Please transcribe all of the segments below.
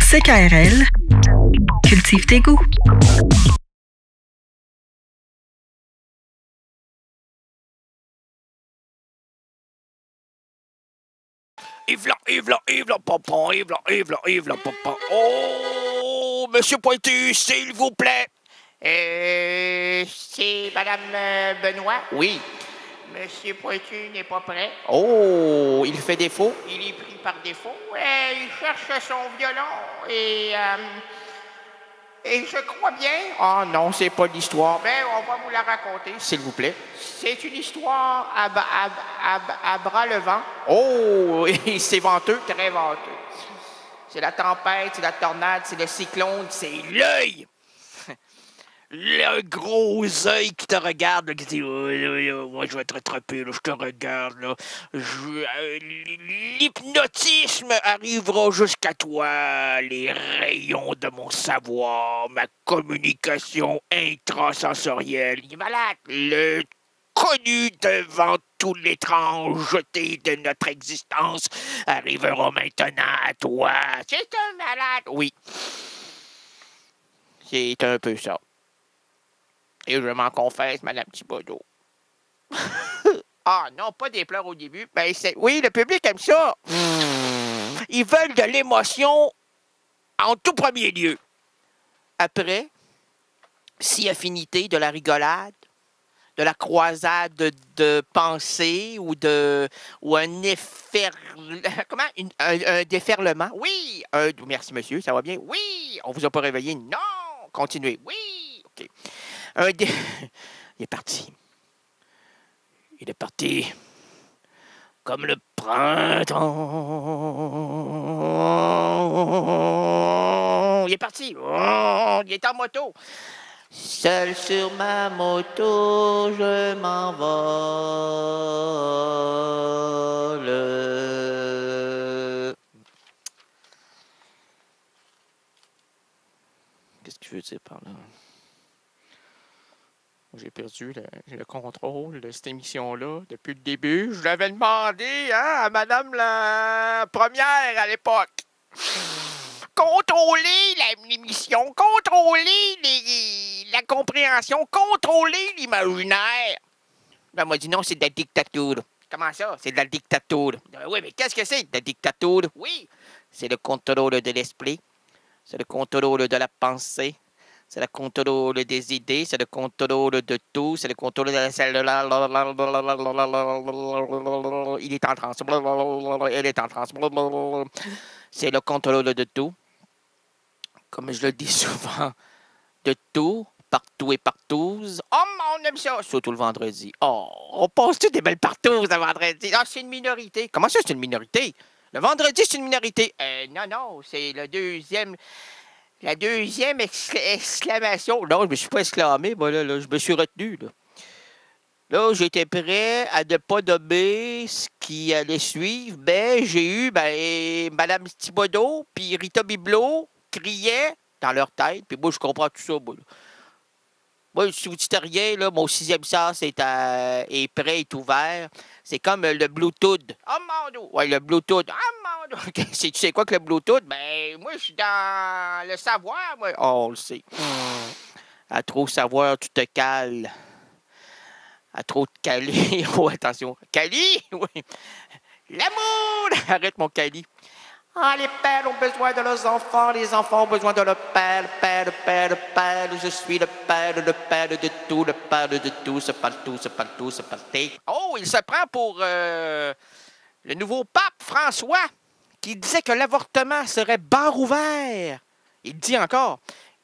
CKRL, cultive tes goûts. Yves là, papa, Yves là, papa. Oh, Monsieur Pointu, s'il vous plaît. C'est Madame Benoît. Oui. Monsieur Pointu n'est pas prêt. Oh, il fait défaut. Il est pris par défaut. Il cherche son violon et je crois bien. Ah non, c'est pas l'histoire. Ben, on va vous la raconter. S'il vous plaît. C'est une histoire à bras levant. Oh, et c'est venteux. Très venteux. C'est la tempête, c'est la tornade, c'est le cyclone, C'est l'œil. Le gros œil qui te regarde, là, qui dit moi je vais te rattraper, là, je te regarde, là. L'hypnotisme arrivera jusqu'à toi, les rayons de mon savoir, ma communication intrasensorielle. Il est malade. Le connu devant tout l'étrangeté de notre existence arrivera maintenant à toi. C'est un malade. Oui. C'est un peu ça. Et je m'en confesse, Madame Thibodeau. Ah non, pas des pleurs au début. Ben, oui, le public aime ça. Ils veulent de l'émotion en tout premier lieu. Après, si affinité de la rigolade, de la croisade de pensée ou un un déferlement. Oui. Merci, monsieur, ça va bien? Oui. On vous a pas réveillé? Non. Continuez. Oui. OK. Il est parti. Il est parti. Comme le printemps. Il est parti. Oh, il est en moto. Seul sur ma moto, je m'envole. Qu'est-ce que tu veux dire par là? J'ai perdu le contrôle de cette émission-là depuis le début. Je l'avais demandé à Madame la première à l'époque. Contrôler l'émission, contrôler la compréhension, contrôler l'imaginaire. Elle m'a dit non, c'est de la dictature. Comment ça? C'est de la dictature. Oui, mais qu'est-ce que c'est? De la dictature. Oui. C'est le contrôle de l'esprit. C'est le contrôle de la pensée. C'est le contrôle des idées, c'est le contrôle de tout, c'est le contrôle de la cellule. Il est en transe. Elle est en transe. C'est le contrôle de tout. Comme je le dis souvent, de tout, partout et partout. Oh, on aime ça. Surtout le vendredi. Oh, on passe toutes des belles partout le vendredi. Ah, c'est une minorité. Comment ça, c'est une minorité? Le vendredi, c'est une minorité. Non, c'est le deuxième. La deuxième exclamation. Non, je me suis pas exclamé, moi, là, je me suis retenu, là. Là, j'étais prêt à ne pas nommer ce qui allait suivre. Ben, j'ai eu, Mme Thibodeau puis Rita Biblo criaient dans leur tête. Puis moi, je comprends tout ça, moi, là. Moi, si vous dites rien, là, mon sixième sens est prêt, est ouvert. C'est comme le Bluetooth. Oh, mon Dieu. Oui, le Bluetooth. Oh, mon Dieu. Tu sais quoi que le Bluetooth? Ben, moi, je suis dans le savoir, moi. Oh, on le sait. À trop savoir, tu te cales. À trop te caler. Oh, attention. Cali? Oui. L'amour! Arrête mon Cali. Ah, les pères ont besoin de leurs enfants, les enfants ont besoin de leur père, le père, le père, le père. Je suis le père de tout, le père de tout, c'est pas tout, c'est pas tout, c'est pas tout. Oh, il se prend pour le nouveau pape François qui disait que l'avortement serait bar ouvert. Il dit encore.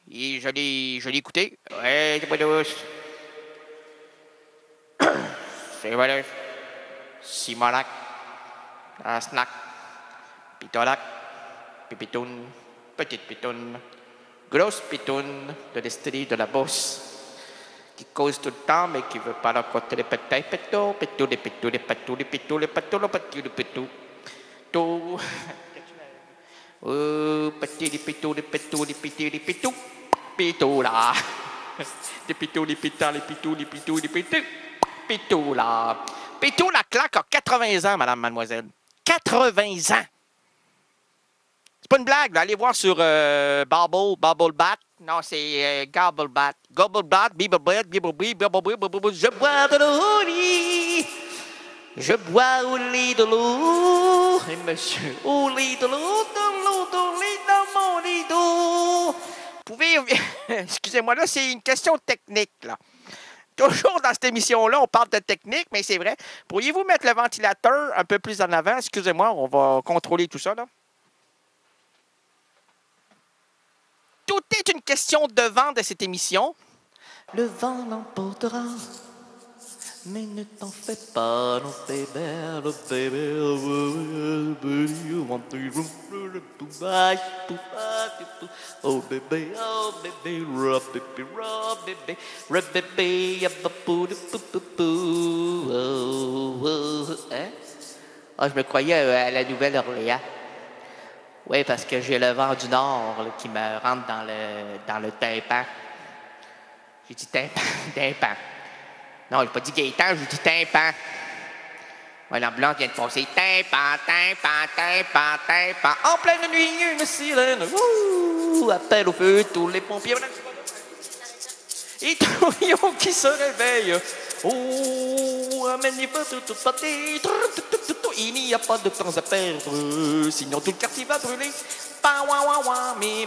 Et je l'ai écouté. Ouais, c'est pas douce. C'est pas douce. Simonac. Asnac. Pitolac. Pipitoune. Petite pitoune. Grosse pitoune de l'estrie de la bosse. Qui cause tout le temps, mais qui veut pas raconter les pétaux, pétaux, pétaux, les pétaux, les pétaux, les pétaux, les pétaux, les pétaux, les pétaux. Tout. Oh, pétaux, les pétaux, les pétaux, les pétaux, les pétaux. Pétaux là. Les pétaux, les pétaux, les pétaux, les pétaux, les pétaux. Pétaux là. Pétaux la claque a 80 ans, madame, mademoiselle. 80 ans. C'est pas une blague. Là. Allez voir sur Babblebat. Non, c'est Gobblebat. Gobblebat, Biblebat, je bois de l'eau. Je bois au lit de l'eau. Et monsieur, au lit de l'eau, dans mon lit d'eau. Pouvez... Excusez-moi, là, c'est une question technique, là. Toujours dans cette émission-là, on parle de technique, mais c'est vrai. Pourriez-vous mettre le ventilateur un peu plus en avant? Excusez-moi, on va contrôler tout ça, là. Tout est une question de vent de cette émission. Le vent l'emportera, mais ne t'en fais pas, non, baby. Oh, baby, hein? Ah, je me croyais à la Nouvelle-Orléans. Oui, parce que j'ai le vent du Nord là, qui me rentre dans le tympan. J'ai dit tympan. Non, j'ai pas dit Gaëtan, j'ai dit tympan. Ouais, l'ambulance vient de passer. Tympan. En pleine nuit, une sirène. Ouh, appel au feu, tous les pompiers. Et Torion qui se réveille. Oh, amenez pas tout pâté. Il n'y a pas de temps à perdre, sinon tout le quartier va brûler.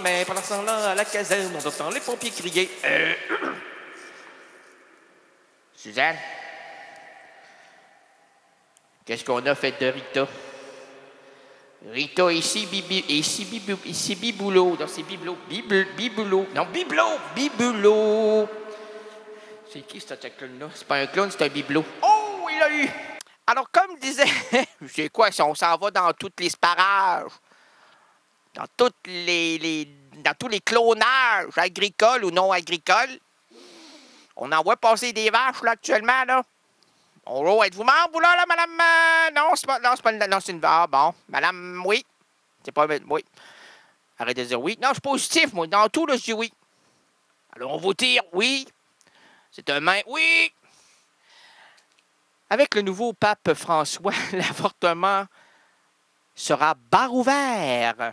Mais pendant ce temps-là, à la caserne, on entend les pompiers crier. Suzanne, qu'est-ce qu'on a fait de Rita? Rita, ici Biboulot. Non, c'est Biboulot. Non, Biboulot. C'est qui cette clown-là? C'est pas un clown, c'est un bibelot. Oh, il l'a eu! Alors, comme disait, je sais quoi, si on s'en va dans tous les sparages, dans tous les clonages agricoles ou non agricoles, on envoie passer des vaches, là, actuellement, là. Oh, êtes-vous membre, là, madame? Non, c'est pas une vache. Ah, bon. Madame, oui. C'est pas... Oui. Arrêtez de dire oui. Non, je suis positif, moi. Dans tout, là, je dis oui. Alors, on vous tire, oui. C'est un main, oui. Avec le nouveau pape François, l'avortement sera bar ouvert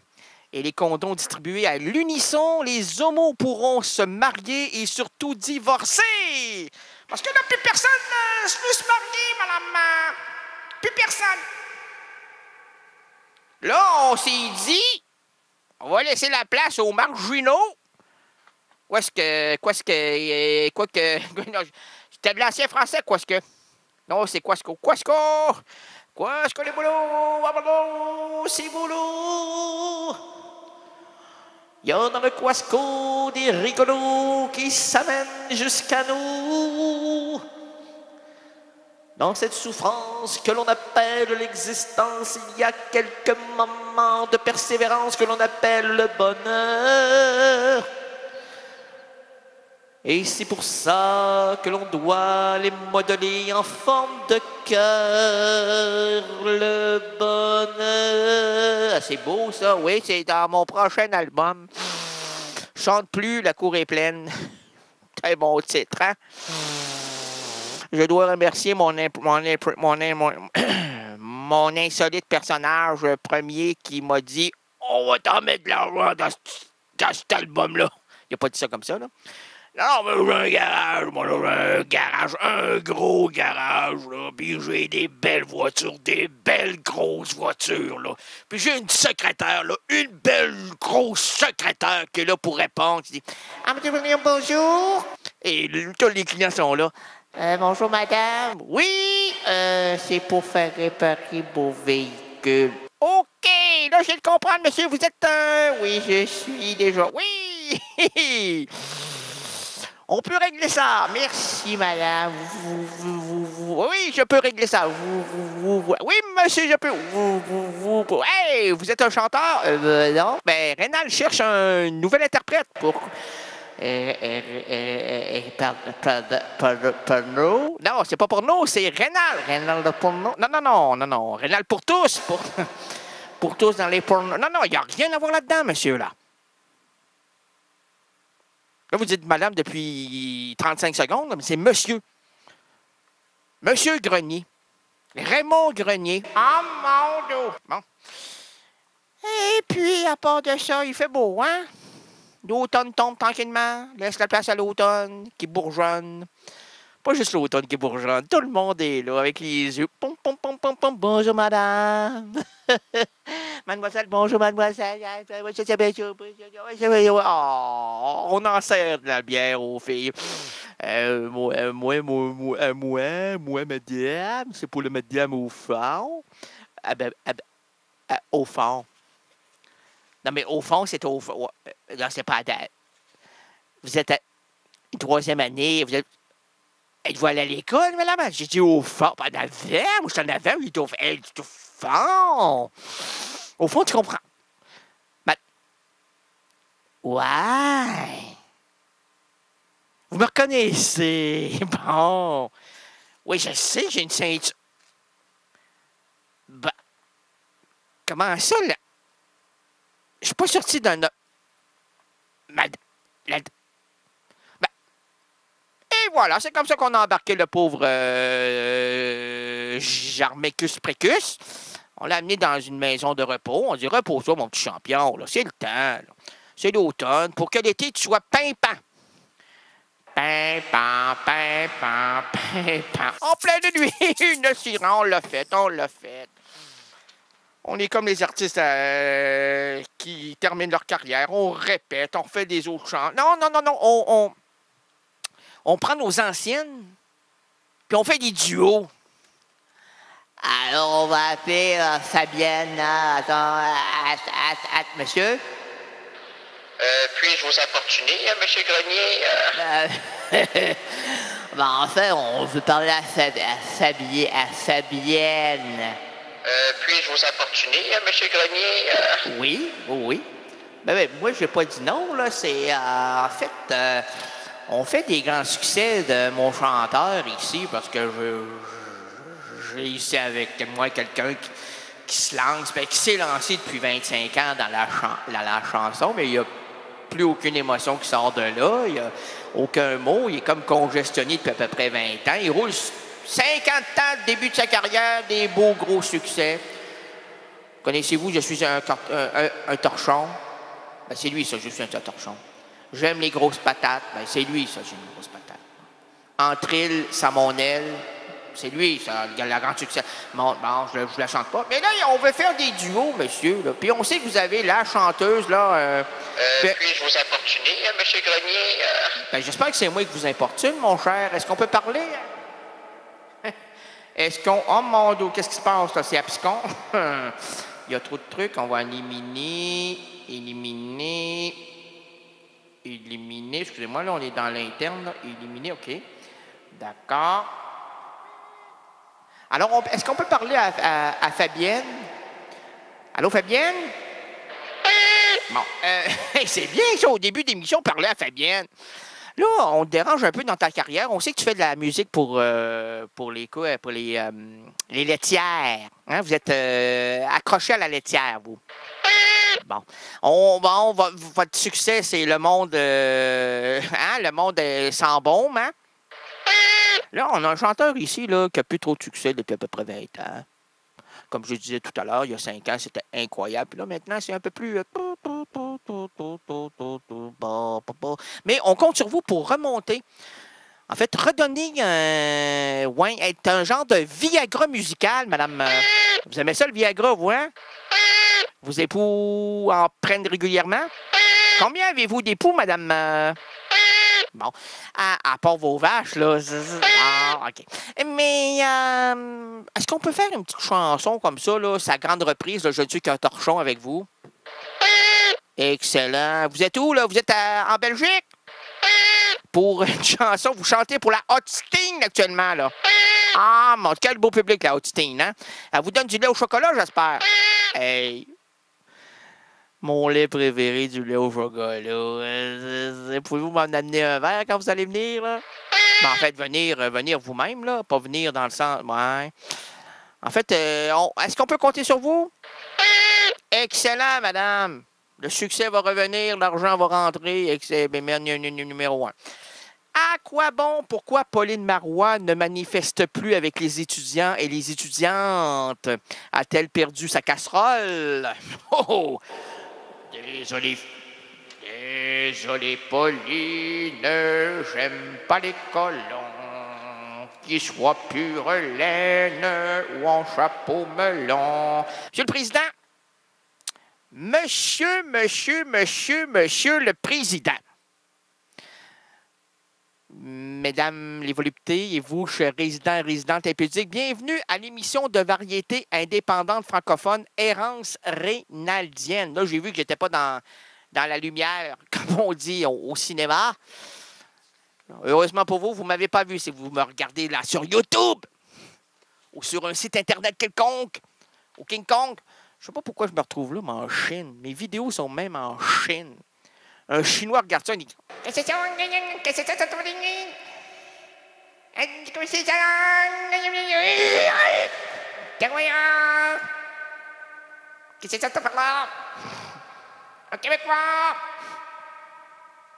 et les condoms distribués à l'unisson. Les homos pourront se marier et surtout divorcer. Parce que là, plus personne ne veut se marier, madame. Plus personne. Là, on s'est dit, on va laisser la place aux marginaux. C'était de l'ancien français, quoique. Non, c'est Quasco. Quasco les boulots, c'est boulot. Il y a dans le Quasco des rigolos qui s'amènent jusqu'à nous. Dans cette souffrance que l'on appelle l'existence, il y a quelques moments de persévérance que l'on appelle le bonheur. Et c'est pour ça que l'on doit les modeler en forme de cœur, le bonheur. Ah, c'est beau, ça. Oui, c'est dans mon prochain album. Chante plus, la cour est pleine. Très bon titre, hein? Je dois remercier mon insolite personnage premier qui m'a dit « On va t'en mettre de l'argent dans cet album-là. » Il n'a pas dit ça comme ça, là. Non, mais j'ai un garage, un gros garage, là, puis j'ai des belles voitures, des belles grosses voitures, là. Puis j'ai une secrétaire, là, une belle grosse secrétaire qui est là pour répondre, qui dit « Ah, monsieur, bonjour! » Et tous les clients sont là. Bonjour, madame. Oui, c'est pour faire réparer vos véhicules. OK, là, je viens de comprendre, monsieur, vous êtes un... Oui, je suis déjà... Oui! On peut régler ça. Merci, madame. Oui, je peux régler ça. Oui, monsieur, je peux. Hey, vous êtes un chanteur? Non. Ben, Rénal cherche un nouvel interprète pour... Porno? Non, c'est pas porno, c'est Rénal. Rénal de porno? Non. Rénal pour tous. Pour tous dans les pornos. Non, il n'y a rien à voir là-dedans, monsieur, là. Là, vous dites madame depuis 35 secondes, mais c'est monsieur. Monsieur Grenier. Raymond Grenier. Ah, mon Dieu. Bon. Et puis, à part de ça, il fait beau, hein? L'automne tombe tranquillement. Laisse la place à l'automne qui bourgeonne. Pas juste l'automne qui bourgeonne. Tout le monde est là avec les yeux. Pom, pom, pom, pom, pom. Bonjour, madame. Mademoiselle, bonjour, mademoiselle. Oh, on en sert de la bière aux filles. Moi, madame, c'est pour le madame au fond. Au fond. Non, mais au fond, c'est au fond. Non, c'est pas à date. Vous êtes à une troisième année. Êtes-vous allé à l'école, madame? J'ai dit au fond. Pas en avant. Moi, je suis en avant. Il est au fond. Elle dit au fond. Au fond, tu comprends. Ouais. Vous me reconnaissez. Bon. Oui, je sais, j'ai une ceinture. Ben, comment ça, là? Je suis pas sorti d'un... Ben, et voilà, c'est comme ça qu'on a embarqué le pauvre Jarmecus Précus. On l'a amené dans une maison de repos. On dit, repose-toi, mon petit champion, là. C'est le temps, là. C'est l'automne, pour que l'été, tu sois pimpant. Pimpant, pimpant, pimpant. En pleine nuit, une sirène, on l'a fait. On est comme les artistes qui terminent leur carrière. On répète, on fait des autres chants. Non. On prend nos anciennes, puis on fait des duos. Alors, on va appeler Fabienne. Monsieur? Puis-je vous importuner, monsieur Grenier? En fait, on veut parler à Fabienne. Puis-je vous importuner, monsieur Grenier? Oui. Ben, moi, je n'ai pas dit non, là. C'est, en fait, on fait des grands succès de mon chanteur ici, parce que j'ai ici avec moi quelqu'un qui se lance, qui s'est lancé depuis 25 ans dans la chanson, mais il n'y a plus aucune émotion qui sort de là. Il n'y a aucun mot. Il est comme congestionné depuis à peu près 20 ans. Il roule 50 ans, le début de sa carrière, des beaux gros succès. Connaissez-vous, je suis un torchon? Ben, c'est lui, ça, je suis un torchon. J'aime les grosses patates. Ben, c'est lui, ça, j'ai une grosse patate. Entre îles, Samonelle, c'est lui, ça, il a le grand succès. Bon, je la chante pas. Mais là, on veut faire des duos, monsieur. Là. Puis on sait que vous avez la chanteuse, là... Puis-je vous importuner, monsieur Grenier? Ben, j'espère que c'est moi qui vous importune, mon cher. Est-ce qu'on peut parler? Est-ce qu'on... Oh, mon Dieu, qu'est-ce qui se passe, là? C'est abscon. Il y a trop de trucs. On va éliminer. Excusez-moi, là, on est dans l'interne. Éliminer, OK. D'accord. Alors, est-ce qu'on peut parler à Fabienne? Allô, Fabienne? Bon, c'est bien ça, au début d'émission, parler à Fabienne. Là, on te dérange un peu dans ta carrière. On sait que tu fais de la musique pour les laitières. Hein? Vous êtes accroché à la laitière, vous. Bon. Votre succès, c'est le monde... le monde sans baume, hein? Là, on a un chanteur ici là, qui n'a plus trop de succès depuis à peu près 20 ans. Comme je disais tout à l'heure, il y a 5 ans, c'était incroyable. Puis là, maintenant, c'est un peu plus... Mais on compte sur vous pour remonter. En fait, redonner être un genre de Viagra musical, madame. Vous aimez ça, le Viagra, vous, hein? Vos époux en prennent régulièrement? Combien avez-vous d'époux, madame? Bon, à part vos vaches, là. Ah, OK. Mais, est-ce qu'on peut faire une petite chanson comme ça, là, sa grande reprise, là, Je ne suis qu'un torchon avec vous? Excellent. Vous êtes où, là? Vous êtes en Belgique? Pour une chanson, vous chantez pour la Hotstein actuellement, là. Ah, mon, quel beau public, la Hotstein, hein? Elle vous donne du lait au chocolat, j'espère. Hey. Mon lait préféré, du lait au chocolat. Pouvez-vous m'en amener un verre quand vous allez venir, là? Ben, en fait, venir vous-même, là. Pas venir dans le sens... Ouais. En fait, est-ce qu'on peut compter sur vous? Excellent, madame. Le succès va revenir, l'argent va rentrer. Numéro 1. À quoi bon, pourquoi Pauline Marois ne manifeste plus avec les étudiants et les étudiantes? A-t-elle perdu sa casserole? Oh! Désolé. Désolé, Pauline, j'aime pas les colons, qu'ils soient pure laine ou en chapeau melon. Monsieur le Président, Monsieur le Président, Mesdames les voluptés et vous, chers résidents et résidentes impudiques, bienvenue à l'émission de variété indépendante francophone Errance Rénaldienne. Là, j'ai vu que j'étais pas dans la lumière, comme on dit au cinéma. Heureusement pour vous, vous ne m'avez pas vu. Si vous me regardez là sur YouTube ou sur un site Internet quelconque, au King Kong, je ne sais pas pourquoi je me retrouve là, mais en Chine. Mes vidéos sont même en Chine. Un Chinois regarde ça, il dit « Qu'est-ce que c'est ça? Qu'est-ce que c'est ça? Qu'est-ce que c'est ça par là? Un Québécois!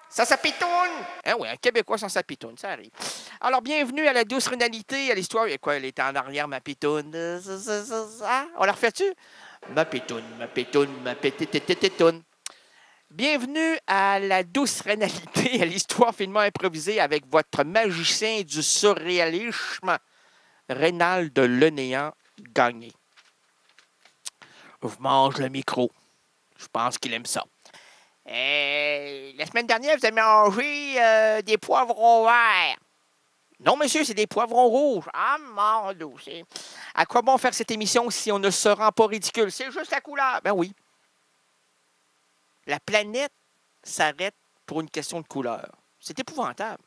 Ça s'apitoune! » Hein, oui, un Québécois sans sa pitoune, ça arrive. Alors, bienvenue à la douce rénalité, à l'histoire. Et quoi, elle était en arrière, ma pitoune? On la refait-tu? Ma pitoune, ma pitoune, ma pététététoune. Bienvenue à la douce rénalité, à l'histoire finement improvisée avec votre magicien du surréalisme, Rénal Le Néant Gagné. Je mange le micro. Je pense qu'il aime ça. La semaine dernière, vous avez mangé des poivrons verts. Non, monsieur, c'est des poivrons rouges. Ah, mon Dieu. À quoi bon faire cette émission si on ne se rend pas ridicule? C'est juste la couleur. Ben oui. La planète s'arrête pour une question de couleur. C'est épouvantable.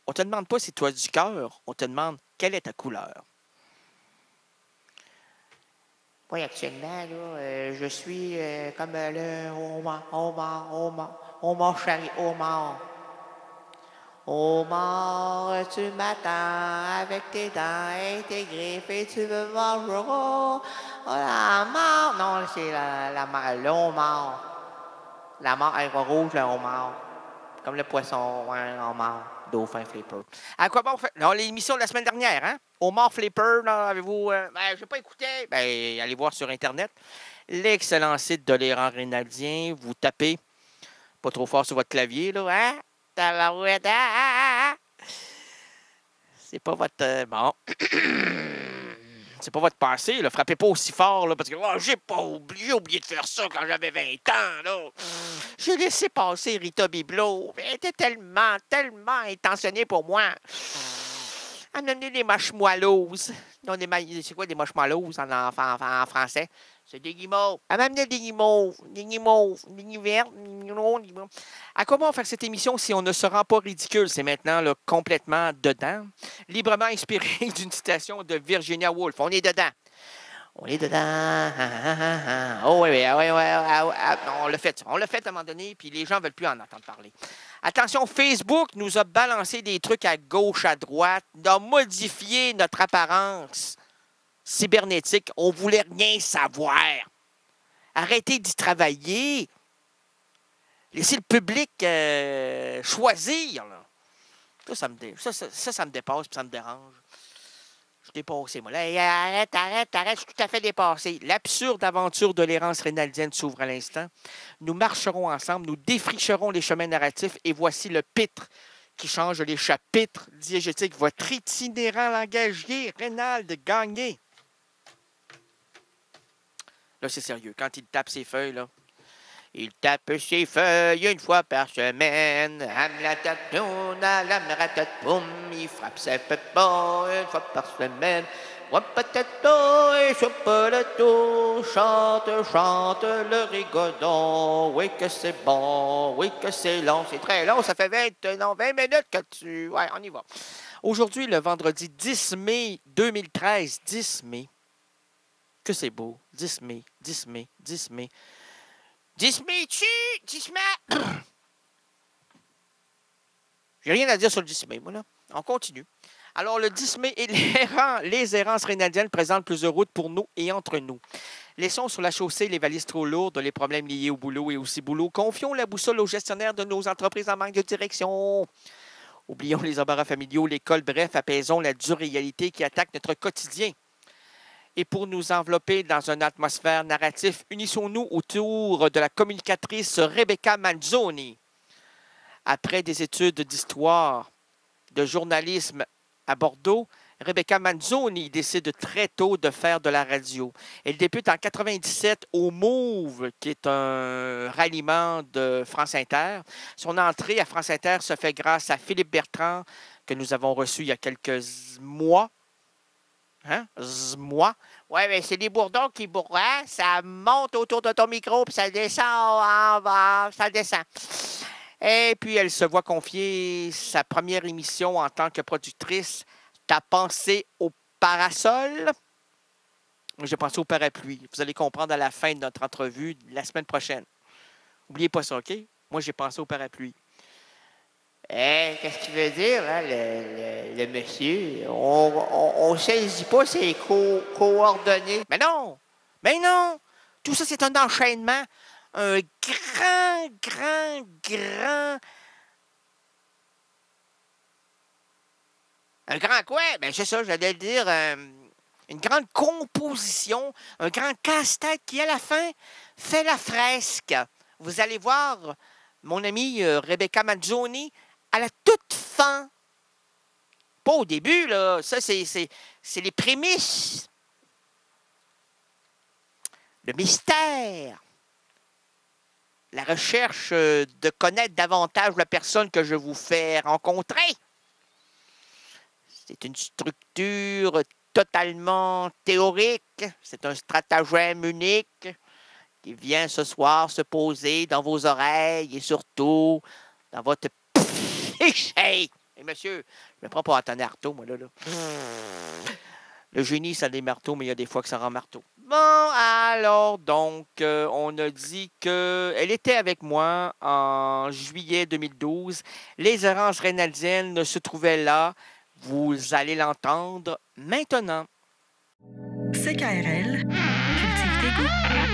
On ne te demande pas si tu as du cœur, on te demande quelle est ta couleur. Oui, actuellement, là, je suis comme le homard charri, homard. Homard, tu m'attends avec tes dents et tes griffes et tu me mangeras. Oh, la mort! Non, c'est le homard. La mort est rouge, le homard. Comme le poisson, ouais, homard. Dauphin flipper. À quoi bon faire? Non, l'émission de la semaine dernière, hein? Homard flipper, là, avez-vous... je n'ai pas écouté. Ben, allez voir sur Internet. L'excellent site de l'Errant Rénaldien. Vous tapez pas trop fort sur votre clavier, là, hein? C'est pas votre... bon. C'est pas votre passé, là. Frappez pas aussi fort, là, parce que j'ai oublié de faire ça quand j'avais 20 ans, là. J'ai laissé passer Rita Biblo. Elle était tellement intentionnée pour moi. Elle m'a donné des marshmallows. Non, c'est quoi des marshmallows en français? C'est des guimauves. Elle m'a amené des guimauves. Des guimauves vertes. À quoi bon faire cette émission si on ne se rend pas ridicule? C'est maintenant là, complètement dedans. Librement inspiré d'une citation de Virginia Woolf. On est dedans. On est dedans. Oh oui, on l'a fait. On l'a fait à un moment donné, puis les gens ne veulent plus en entendre parler. Attention, Facebook nous a balancé des trucs à gauche, à droite, a modifié notre apparence cybernétique. On ne voulait rien savoir. Arrêtez d'y travailler. Laissez le public choisir. Là. Ça me dépasse et ça me dérange. Je suis dépassé, moi. Là, arrête, je suis tout à fait dépassé. L'absurde aventure de l'errance rénaldienne s'ouvre à l'instant. Nous marcherons ensemble, nous défricherons les chemins narratifs et voici le pitre qui change les chapitres diégétiques. Votre itinérant langagier, Rénal Gagné. Là, c'est sérieux. Quand il tape ses feuilles, là. Il tape ses feuilles une fois par semaine. Il frappe ses pépins une fois par semaine. Chante le rigodon. Oui que c'est bon, oui que c'est long. C'est très long, ça fait 20 minutes que tu... Ouais, on y va. Aujourd'hui, le vendredi 10 mai 2013, 10 mai. Que c'est beau. 10 mai, 10 mai, 10 mai. 10 mai, 10 mai. J'ai rien à dire sur le 10 mai, moi, là. On continue. Alors, le 10 mai, les errances rénaldiennes présentent plusieurs routes pour nous et entre nous. Laissons sur la chaussée les valises trop lourdes, les problèmes liés au boulot et aussi boulot. Confions la boussole aux gestionnaires de nos entreprises en manque de direction. Oublions les embarras familiaux, l'école, bref, apaisons la dure réalité qui attaque notre quotidien. Et pour nous envelopper dans une atmosphère narrative, unissons-nous autour de la communicatrice Rebecca Manzoni. Après des études d'histoire, de journalisme à Bordeaux, Rebecca Manzoni décide très tôt de faire de la radio. Elle débute en 97 au Move, qui est un ralliement de France Inter. Son entrée à France Inter se fait grâce à Philippe Bertrand, que nous avons reçu il y a quelques mois. Hein? Mois. Oui, mais c'est des bourdons qui bourrent. Hein? Ça monte autour de ton micro, puis ça descend en bas. Ça descend. Et puis, elle se voit confier sa première émission en tant que productrice. T'as pensé au parasol? J'ai pensé au parapluie. Vous allez comprendre à la fin de notre entrevue la semaine prochaine. N'oubliez pas ça, OK? Moi, j'ai pensé au parapluie. Qu'est-ce qu'il veut dire, hein, le monsieur? On ne saisit pas ses coordonnées. Mais non! Mais non! Tout ça, c'est un enchaînement. Un grand... Un grand quoi? Ben, c'est ça, j'allais le dire. Une grande composition, un grand casse-tête qui, à la fin, fait la fresque. Vous allez voir, mon amie Rebecca Manzoni, à la toute fin. Pas au début, là. Ça, c'est les prémices. Le mystère. La recherche de connaître davantage la personne que je vous fais rencontrer. C'est une structure totalement théorique. C'est un stratagème unique qui vient ce soir se poser dans vos oreilles et surtout dans votre piché. Et monsieur, je me prends pour Anthony Artaud, moi, là. Le génie, ça a des marteaux, mais il y a des fois que ça rend marteau. Bon, alors, donc, on a dit qu'elle était avec moi en juillet 2012. Les errances rénaldiennes se trouvaient là. Vous allez l'entendre maintenant. CKRL, cultive tes goûts.